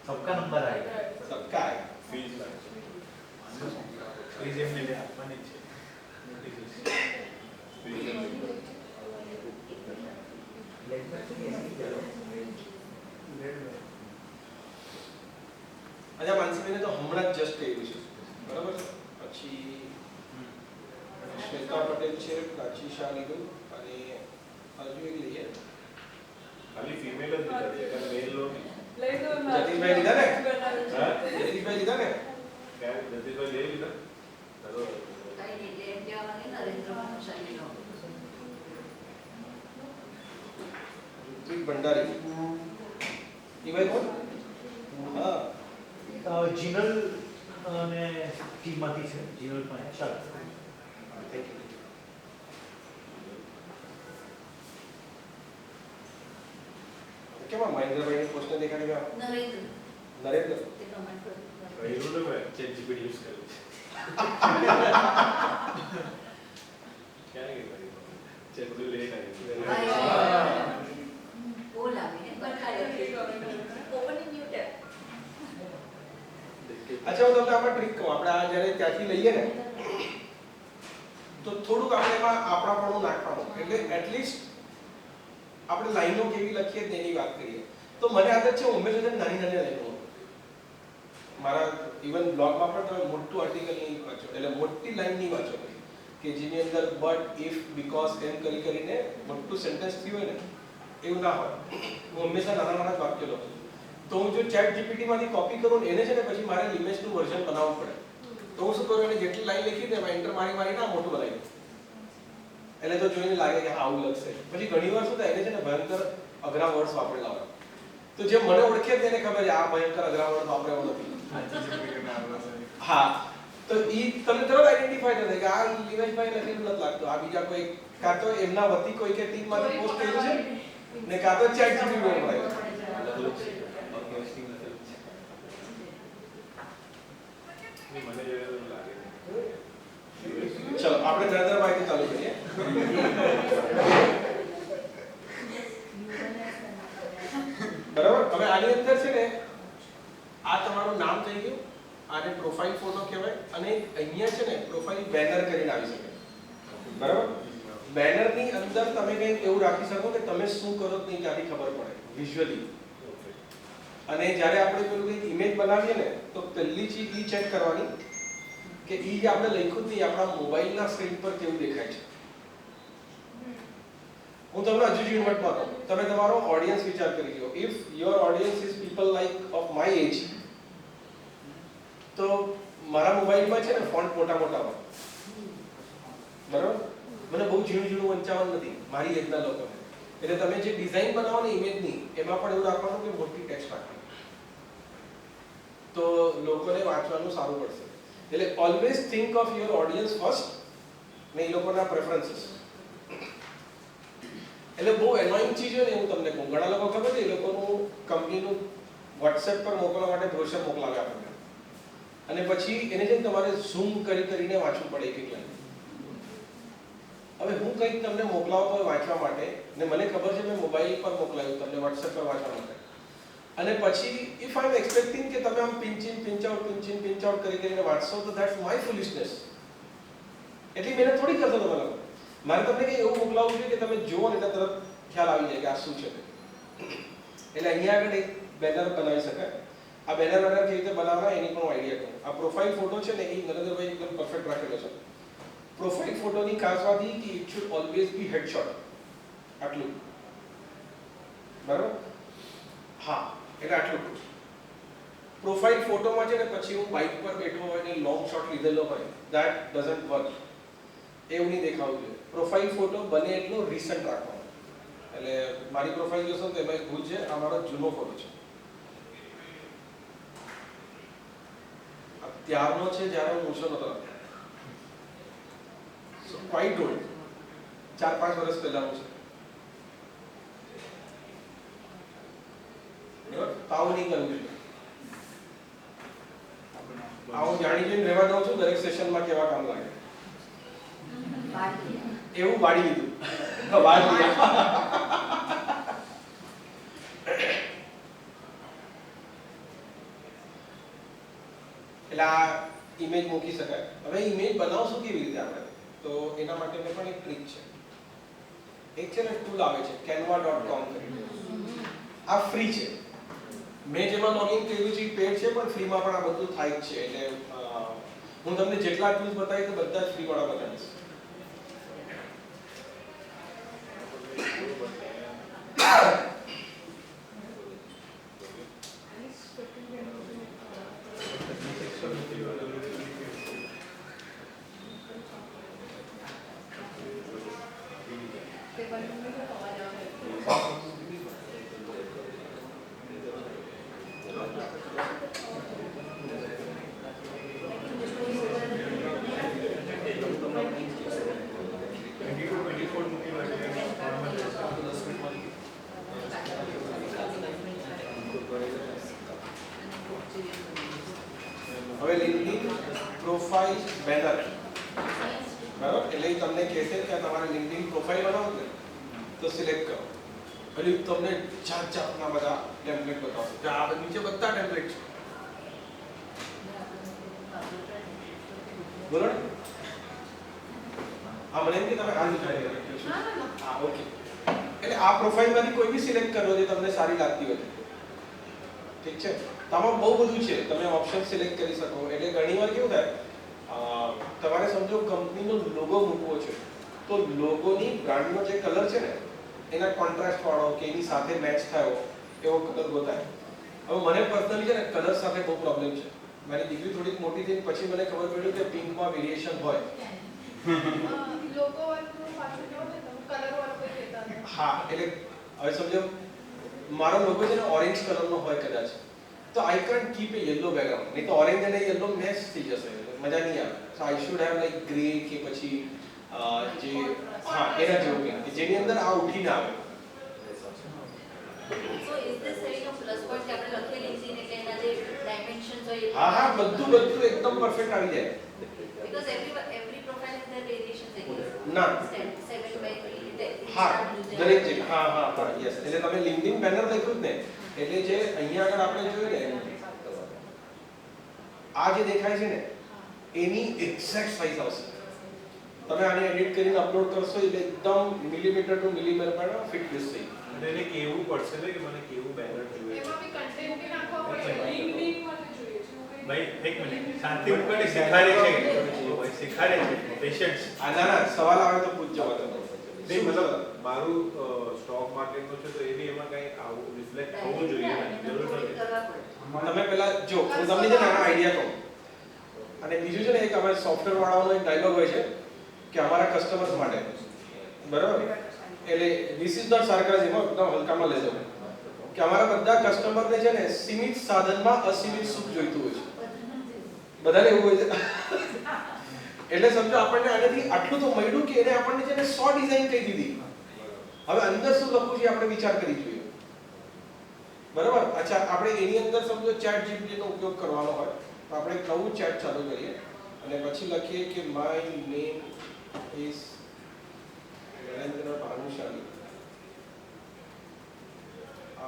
सबका नंबर आएगा, सबका आएगा फीस એમને લે આપવાની છે અચ્છા માનસીબેને તો હમણાં જ જસ્ટ કહ્યું છે બરાબર છે પછી શ્વેતા પટેલ છે પ્રાચી શાહ લીધું અને હજુ એક લઈએ ખાલી ફિમેલ જ લીધા છે કે મેલ લો જતીનભાઈ લીધા ને હા જતીનભાઈ લીધા ને ક્યારે જતીનભાઈ લઈ લીધા ચલો ઋત્વિક ભંડારી એ ભાઈ કોણ હા જીનલ અને ટીમમાંથી છે જીનલ પણ ચાલો થેન્ક યુ કેમાં મહેન્દ્રભાઈની પોસ્ટ દેખાડી ગયા નરેન્દ્ર કહીરું ને મેં ચેટ જીપીટી યુઝ કર્યું છે ક્યાં ગઈ ભાઈ ચેટ તો લે અચ્છા હું તમને આમાં ટ્રીક કહું આપણે આ જ્યારે ત્યાંથી લઈએ ને તો થોડુંક આપણે એમાં આપણાપણું નાખવાનું એટલે એટલીસ્ટ આપણે લાઈનો કેવી લખીએ તેની વાત કરીએ તો મને આદત છે હંમેશા છે નાની નાની લાઈનો મારા ઇવન બ્લોગમાં પણ તમે મોટું આર્ટિકલ નહીં વાંચો એટલે મોટી લાઈન નહીં વાંચો કે જેની અંદર બટ ઇફ બીકોઝ એમ કરીને મોટું સેન્ટેન્સ થયું હોય ને એવું ના હોય હું હંમેશા નાના નાના વાક્ય લખું તો હું જો ચેટ જીપીટીમાંથી કોપી કરું એને છે ને પછી મારે ઇમેજનું વર્ઝન બનાવવું પડે તો હું શું કરું એને જેટલી લાઈન લખી દે એમાં એન્ટર મારી ના મોટું બનાવી દઉં એટલે તો જોઈને લાગે કે હા આવું લખશે પછી ઘણીવાર શું થાય એને છે ને ભયંકર અઘરા વર્ડ્સ વાપરેલા હોય તો જે મને ઓળખે તેને ખબર છે આ ભયંકર અઘરા વર્ડ વાપરેલો નથી હા તો ઈ તમને તરત આઈડેન્ટિફાઈ થઈ જાય કે આ લીવેશભાઈ લખેલું નથી લાગતું આ બીજા કોઈ કાં તો એમના વતી કોઈ કે ટીમમાંથી પોસ્ટ કર્યું છે ને કાં તો ચેટ જીપીટી પર બનાવ્યું મને એવું લાગે ચલો આપણે નરેન્દ્રભાઈથી ચાલુ કરીએ બરાબર હવે આની અંદર છે ને આ તમારું નામ થઈ ગયું આને પ્રોફાઇલ ફોટો કહેવાય અને અહીંયા છે ને પ્રોફાઇલ બેનર કરીને આવી શકે બરાબર બેનરની અંદર તમે કંઈક એવું રાખી શકો કે તમે શું કરો તે ત્યાંથી ખબર પડે વિઝ્યુઅલી અને જ્યારે આપણે પેલું કંઈક ઇમેજ બનાવીએ ને તો પહેલી ચીજ એ ચેક કરવાની કે ઈ જે આપણે લખ્યું નહીં આપણા મોબાઈલના સ્ક્રીન પર કેવું દેખાય છે હું તમને હજુ યુનિટમાં કહું તમે તમારો ઓડિયન્સ વિચાર કરી લો if your audience is people like of my age તો મારા મોબાઈલમાં છે ને ફોન્ટ મોટા મોટા હોય બરાબર મને બહુ ઝીણું વંચાવવાનું નથી મારી એજના લોકોને એટલે તમે જે ડિઝાઇન બનાવો ને ઇમેજની એમાં પણ એવું રાખવાનું કે મોટી ટેક્સ્ટ રાખવાની તો લોકોને વાંચવાનું સારું પડશે એટલે always think of your audience first ને એ લોકોના પ્રેફરન્સીસ એટલે બહુ એનોઇંગ ચીજ હોય ને હું તમને કહું ઘણા લોકો ખબર છે એ લોકોનું કંપનીનું વોટ્સએપ પર મોકલવા માટે બ્રોશર મોકલાવે આપણને અને પછી એને છે તમારે ઝૂમ કરીને વાંચવું પડે એક લાઈન હવે હું કંઈક તમને મોકલાવતો હોય વાંચવા માટે ને મને ખબર છે મેં મોબાઈલ પર મોકલાવ્યું તમને વોટ્સએપ પર વાંચવા માટે અને પછી ઇફ આઈ એમ એક્સપેક્ટિંગ કે તમે આમ પિંચ આઉટ કરીને વાંચશો તો ધેટ્સ માય ફુલિશનેસ એટલી મહેનત થોડી કરશો તમે લોકો મારે તમને કંઈ એવું મોકલાવવું જોઈએ કે તમે જુઓ ને એટલે તરત ખ્યાલ આવી જાય કે આ શું છે એટલે અહીંયા આગળ એક બેનર બનાવી શકાય આ બેનર કેવી રીતે બનાવવા એની પણ આઈડિયા કહું આ પ્રોફાઇલ ફોટો છે ને એ નરેન્દ્રભાઈ એકદમ પરફેક્ટ રાખેલો છે પ્રોફાઇલ ફોટોની ખાસ વાત એ કે it should always be headshot આટલું બરાબર હા એટલે આટલું પ્રોફાઇલ ફોટોમાં છે ને પછી હું બાઇક પર બેઠો હોય ને લોંગ શોટ લીધેલો હોય ધેટ ડઝન્ટ વર્ક એવું નહીં દેખાવું જોઈએ પ્રોફાઇલ ફોટો બને એટલો રિસન્ટ રાખવાનો એટલે મારી પ્રોફાઇલ જોશો તો એમાં એક ભૂલ છે આ મારો જૂનો ફોટો છે ત્યારનો છે જ્યારે હું ઓછો નતો ક્વાઇટ ઓલ્ડ 4-5 વર્ષ પહેલાનો છે તાવ નહીં કરવું જોઈએ આવું જાણી જોઈને રહેવા દઉં છું દરેક સેશનમાં કેવા કામ લાગે એવું વાળી લીધું એટલે આ ઇમેજ મૂકી શકાય. હવે ઇમેજ બનાવશું કેવી રીતે આપણે? તો એના માટેની પણ એક ટ્રીક છે. એક છે ને ટૂલ આવે છે canva.com કરીને. આ ફ્રી છે. મેં જેમાં લોગિન કર્યું છે એ પેડ છે, પણ ફ્રીમાં પણ આ બધું થાય જ છે. એટલે હું તમને જેટલા ટૂલ્સ બતાવીશ તો બધા જ ફ્રી વાળા બતાવીશ. હવે LinkedIn પ્રોફાઇલ બેનર, બરાબર? એટલે તમને કહેશે કે તમારે LinkedIn પ્રોફાઇલ બનાવો ને તો સિલેક્ટ કરો. એટલે તમને જાતના બધા ટેમ્પલેટ બતાવશે. કે આ નીચે બધા ટેમ્પલેટ છે. બોલો ને. હા, મને એમ કે તમે આ વિચારી રાખ્યો છો. હા, ઓકે. એટલે આ પ્રોફાઇલમાંથી કોઈ બી સિલેક્ટ કરો જે તમને સારી લાગતી હોય. ઠીક છે? તમામ બહુ બધું છે. તમે ઓપ્શન સિલેક્ટ કરી શકો. એટલે ઘણીવાર કેવું થાય, તમારે સમજો કંપનીનો લોગો મૂકવો છે, તો લોગોની બ્રાન્ડનો જે કલર છે ને એના કોન્ટ્રાસ્ટ વાળો કે એની સાથે મેચ થયો એવો કલર ગોતાય. હવે મને પર્સનલી છે ને કલર સાથે બહુ પ્રોબ્લેમ છે. મારી દીકરી થોડીક મોટી થઈ પછી મને ખબર પડ્યું કે પિંકમાં વેરિએશન હોય. લોગો વાળું પાછું જો ને તો કલર વાળું કોઈ કહેતા નથી. હા, એટલે હવે સમજો મારો લોગો છે ને ઓરેન્જ કલરનો હોય કદાચ, તો I can't keep A yellow background. નહીં તો ઓરેન્જ અને યલો મેચ થઈ જશે, મજા નહીં આવે. So I should have like grey કે પછી જે એના જેવું કંઈક કે જેની અંદર આ ઉઠીને આવે. So is this setting a plus point કે આપણે લખેલી છે એટલે એના જે dimensions હોય હા, બધું એકદમ પરફેક્ટ આવી જાય. because every profile has their variations again. ના. 7 by 3 હા, દરેક જગ્યાએ. હા, યસ. એટલે તમે LinkedIn બેનર લખ્યું જ ને, એટલે જે અહીંયા આગળ આપણે જોયું ને આ જે દેખાય છે ને એની એક્ઝેક્ટ સાઈઝ આવશે. તમે આને એડિટ કરીને અપલોડ કરશો એટલે એકદમ મિલીમીટર ટુ મિલીમીટર પર ફિટ બેસશે. અને એને કેવું પડશે ને કે મને કેવું બેનર જોઈએ છે. એમાં બી કન્ટેન્ટ બી નાખવા પડે. લિંક માટે જોઈએ છે. ભાઈ એક મિનિટ શાંતિ મૂકીને શીખાડે છે ભાઈ શીખાડે છે પેશન્ટ્સ. ના, સવાલ આવે તો પૂછજો તમે. નહીં મતલબ મારું સ્ટોક માર્કેટનું છે તો એ બી એમાં કંઈ આવું રિફ્લેક્ટ થવું જોઈએ ને જરૂર નથી. તમે પહેલા જો હું તમને છે ને આનો આઈડિયા કહું. અને બીજું છે ને એક અમારા સોફ્ટવેર વાળાનો એક ડાયલોગ હોય છે કે અમારા કસ્ટમર્સ માટે, બરાબર? એટલે ધીસ ઇઝ નોટ સાર્કાઝમ, એકદમ હલકામાં લેજો કે અમારા બધા કસ્ટમરને છે ને સીમિત સાધનમાં અસીમિત સુખ જોઈતું હોય છે. બધાને એવું હોય છે. એટલે સમજો આપણને આનાથી આટલું તો મળ્યું કે એને આપણને છે ને 100 ડિઝાઇન કહી દીધી. હવે અંદર શું લખવું છે આપણે વિચાર કરી જોઈએ, બરાબર? અચ્છા, આપણે એની અંદર સમજો ચેટ જીપીટી નો ઉપયોગ કરવાનો હોય તો આપણે એક નવું ચેટ ચાલુ કરીએ અને પછી લખીએ કે my name is Narendra Bhanushali.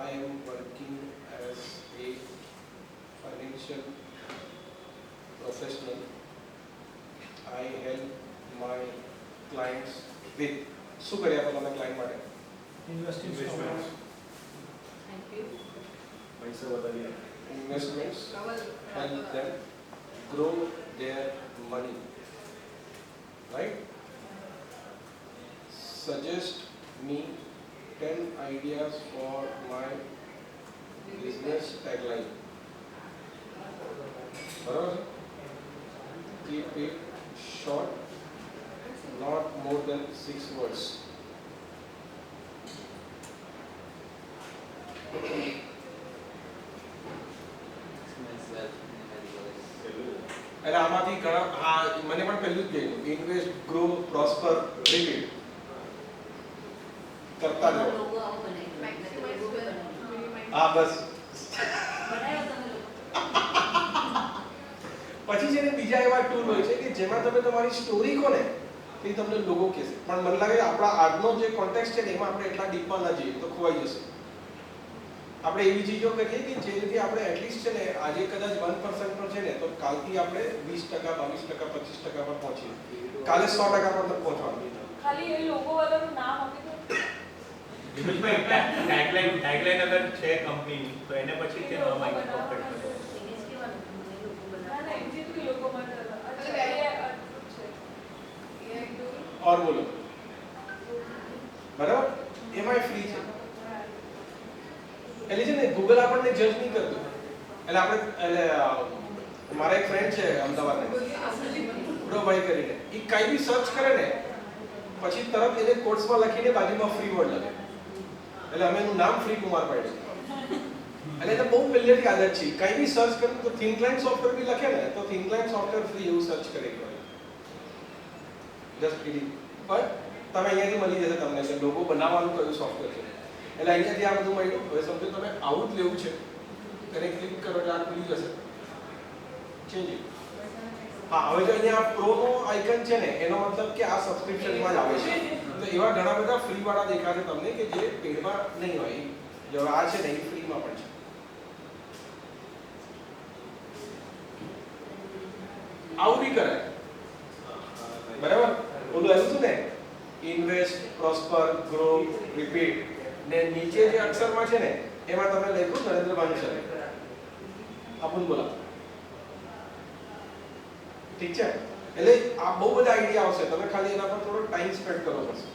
I am working as a financial professional. I help my clients with શું કરી આપો તમે ક્લાયન્ટ માટે? Investment Thank you. પૈસા વધારી આપો. Investments help them grow their money, right? Suggest me 10 ideas for my business tagline. બરાબર? Keep it short, not more than 6 words. એટલે આમાંથી ઘણા મને પણ પહેલું જ ગયું ઇન્વેસ્ટ ગ્રો પ્રોસ્પર રિપીટ કરતા રહો. લોગો આવો બનાવી Maximize logo with બનાવો. minimize. હા, બસ. બનાવ્યો તમે logo? પછી છે ને બીજા એવા ટૂલ હોય છે કે જેમાં તમે તમારી સ્ટોરી કહો ને તો એ તમને લોગો કહેશે. પણ મને લાગે આપણા આજનો જે કોન્ટેક્સ્ટ છે ને એમાં આપણે એટલા ડીપમાં ન જઈએ તો ખોવાઈ જશે. આપણે એવી ચીજો કરીએ કે જેથી આપણે એટલીસ્ટ છે ને આજે કદાચ 1% પર છે ને તો કાલથી આપણે 20%, 22%, 25% પર પહોંચીએ. કાલે 100% પર પહોંચવાનું. ખાલી એ લોગો વાળાનું નામ આપી દો. ટેગલાઈન અગર છે કંપનીની તો એને પછી કેમ અમારી કોન્ટેક્ટ કરો? ઇમેજ કેવાનું એ લોકો ના બનાવે ના એમજી લોકો માટે અચ્છા એ અદ્ભુત છે એ ટૂલ ઓર બોલો બરાબર એમાં ફ્રી છે એટલે છે ને ગૂગલ આપણને જજ નહીં કરતું એટલે આપણે મારા એક ફ્રેન્ડ છે અમદાવાદના ઉડોભાઈ કરીને એ કઈ બી સર્ચ કરે ને પછી તરત એને કોર્સમાં લખીને બાજુમાં ફ્રી વર્ડ લખે એટલે અમે એનું નામ ફ્રી કુમાર પાડ્યું એટલે એને બહુ પહેલેથી આદત છે કઈ બી સર્ચ કરું તો થિંકલાઇન સોફ્ટવેર બી લખે ને તો થિંકલાઇન સોફ્ટવેર ફ્રી એવું સર્ચ કરી હોય જસ્ટ કિડિંગ પણ તમે અહીંયાથી મળી જશે તમને કે લોગો બનાવવાનું કયું સોફ્ટવેર છે એટલે અહીંયાથી આ બધું મળ્યું હવે સમજો તમે આવું જ લેવું છે તેને ક્લિક કરો એટલે આ ખુલી જશે ચેન્જ હા હવે જો અહીંયા પ્રો નો આઇકન છે ને એનો મતલબ કે આ સબસ્ક્રિપ્શનમાં જ આવે છે તો એવા ઘણા બધા ફ્રી વાળા દેખાશે તમને કે જે પેડમાં નહીં હોય જો આ છે ને એ ફ્રીમાં પણ છે આવું બી કરાય બરાબર ઓલું આવ્યું હતું ને ઇન્વેસ્ટ પ્રોસ્પર ગ્રો રિપીટ ને નીચે જે અક્ષરમાં છે ને એમાં તમે લખ્યું નરેન્દ્ર ભાનુશાલી આપણ બોલા ઠીક છે એટલે આ બહુ બધા આઈડિયા આવશે તમે ખાલી એના પર થોડો ટાઈમ સ્પેન્ડ કરવો પડશે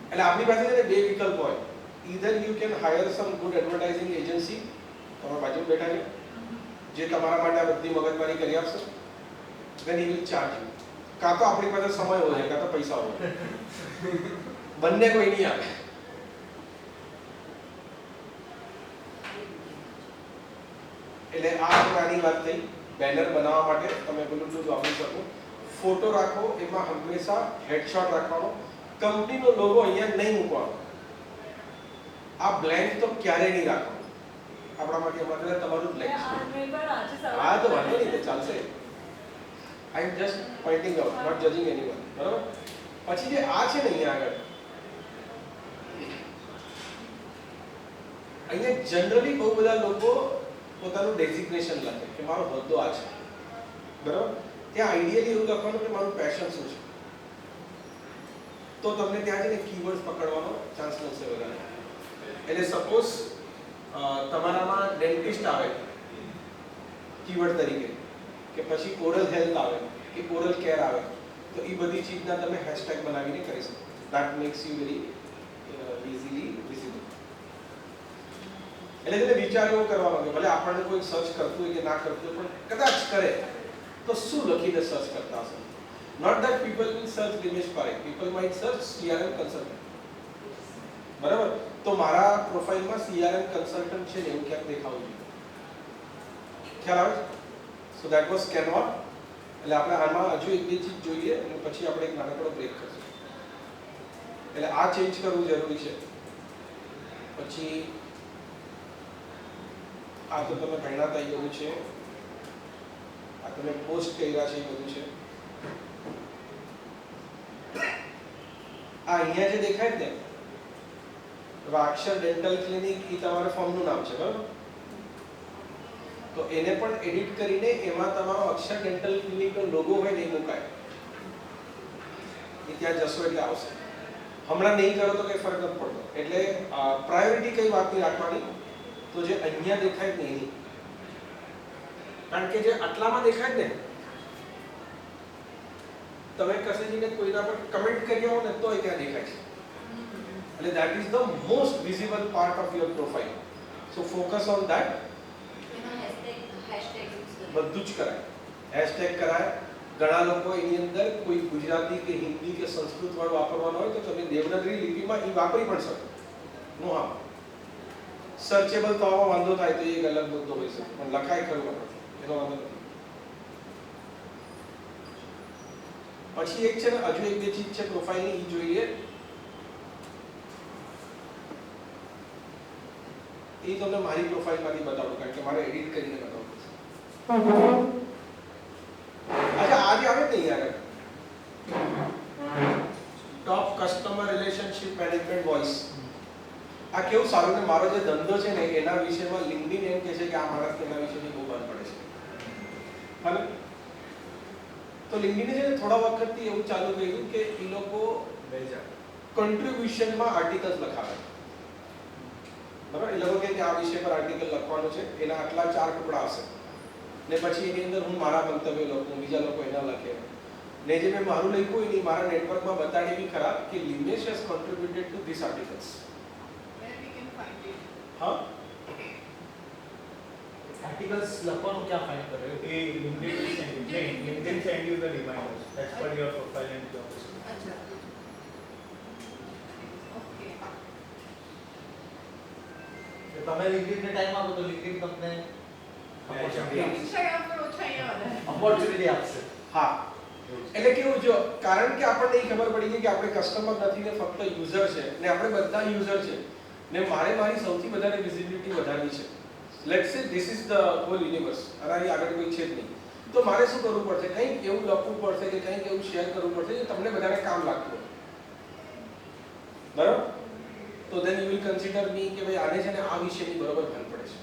એટલે આપણી પાસે છે ને બે વિકલ્પ હોય either you can higher sum good advertising agency તમારા બાજુ બેઠા છે જે તમારા માટે આ બધી મગજમારી કરી આપશે then he will charge you કાં તો આપણી પાસે સમય હોય કાં તો પૈસા હોય બંને કોઈ નહીં આપે એટલે આ નાની વાત થઈ બેનર બનાવવા માટે તમે બ્લૂટૂથ વાપરી શકો ફોટો રાખો એમાં હંમેશા હેડશોટ રાખવાનો કંપનીનો લોગો અહીંયા નહીં મૂકવાનો આ બ્લેન્ક તો ક્યારે નહીં રાખવાનો આપણા માટે માત્ર તમારું બ્લેન્ક હા તો વાંધો નહીં તો ચાલશે I am just pointing out not judging anyone બરાબર પછી જે આ છે ને અહીંયા આગળ અહીંયા જનરલી બહુ બધા લોકો પોતાનું ડેઝિગ્નેશન લખે કે મારો હોદ્દો આ છે બરાબર ત્યાં આઈડિયલી એવું લખવાનું કે મારું પેશન શું છે તો તમને ત્યાં છે ને કીવર્ડ્સ પકડવાનો ચાન્સ મળશે વધારે એટલે સપોઝ તમારામાં ડેન્ટિસ્ટ આવે કીવર્ડ તરીકે કે પછી ઓરલ હેલ્થ આવે કે ઓરલ કેર આવે તો એ બધી ચીજના તમે હેશટેગ બનાવીને કરી શકો that makes you very easily visible એટલે તેને વિચાર એવો કરવાનો કે ભલે આપણને કોઈ સર્ચ કરતું હોય કે ના કરતું હોય પણ કદાચ કરે તો શું લખીને સર્ચ કરતા હશે note that people will search Dinesh Parekh people might search CRM consultant બરાબર તો મારા પ્રોફાઇલમાં CRM કન્સલ્ટન્ટ છે ને એવું ક્યાંક દેખાવું જોઈએ ખ્યાલ આવે સો ધેટ વોઝ કેનવા એટલે આપણે આમાં હજુ એક બે ચીજ જોઈએ અને પછી આપણે એક નાનકડો બ્રેક કરશું એટલે આ ચેન્જ કરવું જરૂરી છે પછી આ તો તમે ભણ્યા હતા એ બધું છે આ તમે પોસ્ટ કર્યા છે એ બધું છે આ અહીંયા જે દેખાય ને અક્ષર ડેન્ટલ ક્લિનિક એ તમારા ફોર્મનું નામ છે બરાબર તો એને પણ એડિટ કરીને એમાં તમારો અક્ષર ડેન્ટલ ક્લિનિકનો લોગો હોય ને એ મુકાય એ ત્યાં જશો એટલે આવશે હમણાં નહીં કરો તો કંઈ ફરક નથી પડતો એટલે પ્રાયોરિટી કઈ વાતની રાખવાની તો જે અહીંયા દેખાય ને એની કારણ કે જે આટલામાં દેખાય ને તમે કશે જઈને કોઈના પર કમેન્ટ કરી આવો ને તો એ ત્યાં દેખાય છે એટલે that is the most visible part of your profile so focus on that બધું જ કરાય હેશટેગ કરાય ઘણા લોકો એની અંદર કોઈ ગુજરાતી કે હિન્દી કે સંસ્કૃત વાળું વાપરવાનું હોય તો તમે દેવનાગરી લિપિમાં એ વાપરી પણ શકો નો હા સર્ચેબલ થવામાં વાંધો થાય તો એક અલગ મુદ્દો હોય છે પણ લખાય ખરું એનો વાંધો નથી પછી એક છે ને હજુ એક બે ચીજ છે પ્રોફાઇલની ઈ જોઈએ એ તમને મારી પ્રોફાઇલમાંથી બતાવું કારણ કે મારે એડિટ કરીને બતાવવું પડશે અચ્છા આજે આવે ને યાર ટોપ કસ્ટમર રિલેશનશિપ મેનેજમેન્ટ વોઇસ આ કેવું સારું ને મારો જે ધંધો છે ને એના વિશેમાં LinkedIn એમ કહે છે કે આ માણસને એના વિશેની બહુ ભાન પડે છે અને તો LinkedIn છે ને થોડા વખતથી એવું ચાલુ કર્યું કે એ લોકો કન્ટ્રીબ્યુશનમાં આર્ટિકલ્સ લખાવે, બરાબર? એ લોકો કહે કે આ વિષય પર આર્ટિકલ લખવાનો છે, એના આટલા 4 ટુકડા હશે ને પછી એની અંદર હું મારા મંતવ્યો લખું, બીજા લોકો એના લખે ને જે મેં મારું લખ્યું એની મારા નેટવર્કમાં બતાડી બી ખરા કે લિનેશ has contributed to these articles. Where we can find it? હા આર્ટિકલ્સ લખવાનું ક્યાં ફાઇન્ડ કરો? એ LinkedIn send you the reminders as per your profile and job description. અચ્છા. Okay. તો તમે LinkedIn ને ટાઈમ આપો તો LinkedIn તમને ઓછા પર ઓછા અહીંયા વધારે. ઓપોર્ચ્યુનિટી આપશે. હા એટલે કેવું જો કારણ કે આપણને એ ખબર પડી ગઈ કે આપણે કસ્ટમર નથી ને ફક્ત યુઝર છે ને આપણે બધા યુઝર છે ને મારે મારી સૌથી વધારે વિઝિબિલિટી વધારવી છે. Let's say this is the whole universe અને આની આગળ કોઈ છે જ નહીં, તો મારે શું કરવું પડશે? કંઈક એવું લખવું પડશે કે કંઈક એવું શેર કરવું પડશે જે તમને બધાને કામ લાગતું હોય, બરાબર? તો ધેન યુ વિલ કન્સિડર મી કે ભાઈ આને છે ને આ વિષયની બરોબર ભાન પડે છે.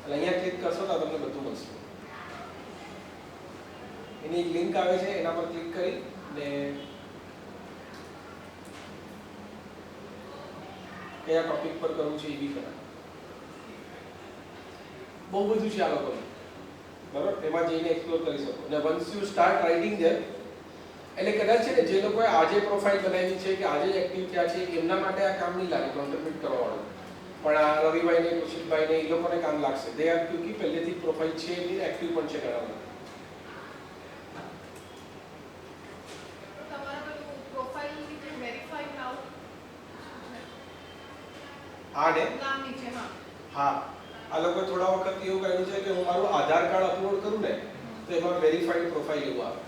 એટલે અહીંયા ક્લિક કરશો તો તમને બધું મળશે. એની એક લિંક આવે છે, એના પર ક્લિક કરી ને કયા ટોપિક પર કરવું છે એ બી કરાય. બહુ બધું છે આ લોકોનું, બરાબર? એમાં જઈને એક્સપ્લોર કરી શકો. અને once you start writing there એટલે કદાચ છે ને જે લોકોએ આજે પ્રોફાઇલ બનાવી છે કે આજે એક્ટિવ થયા છે એમના માટે આ કામ નહીં લાગે કોન્ટ્રીબ્યુટ કરવાવાળું, પણ આ રવિભાઈને, કુશિતભાઈને એ લોકોને કામ લાગશે. દે આર ક્યુકી પહેલેથી પ્રોફાઇલ છે એની એક્ટિવ પણ છે ઘણા બધા. તમારા પેલું પ્રોફાઇલ નીચે વેરીફાઈ નાઉ હા ને નામ નીચે હા. હા આ લોકો થોડા વખત એવું કહ્યું છે કે હું મારું આધાર કાર્ડ અપલોડ કરું ને તો એમાં વેરીફાઈડ પ્રોફાઇલ એવું આવે,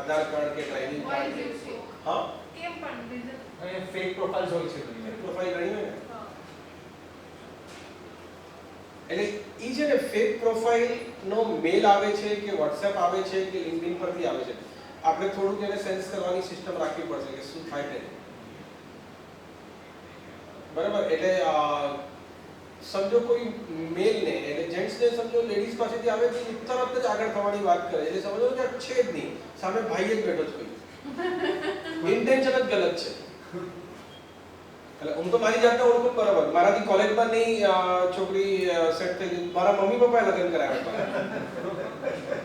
આધાર કાર્ડ કે driving Why card. is it so? હા કેમ પણ reason? અને ફેક પ્રોફાઇલ્સ હોય છે ઘણી વાર. પ્રોફાઇલ ઘણી હોય ને હા. એટલે ઈ છે ને ફેક પ્રોફાઇલ નો મેલ આવે છે કે WhatsApp આવે છે કે LinkedIn પરથી આવે છે, આપણે થોડુંક એને સેન્સ કરવાની સિસ્ટમ રાખવી પડશે કે શું થાય છે, બરાબર? એટલે સમજો કોઈ મેલ ને એટલે જેન્ટ્સ ને સમજો લેડીઝ પાસેથી આવે તો તરત જ આગળ થવાની વાત કરે એટલે સમજો કે છે જ નહીં, સામે ભાઈ જ બેઠો છે કોઈ, ઇન્ટેન્શન જ ગલત છે. એટલે હું તો મારી જાતને ઓળખું બરાબર, મારાથી કોલેજમાં નહીં છોકરી સેટ થઈ ગઈ, મારા મમ્મી પપ્પાએ લગ્ન કરાવ્યા હતા.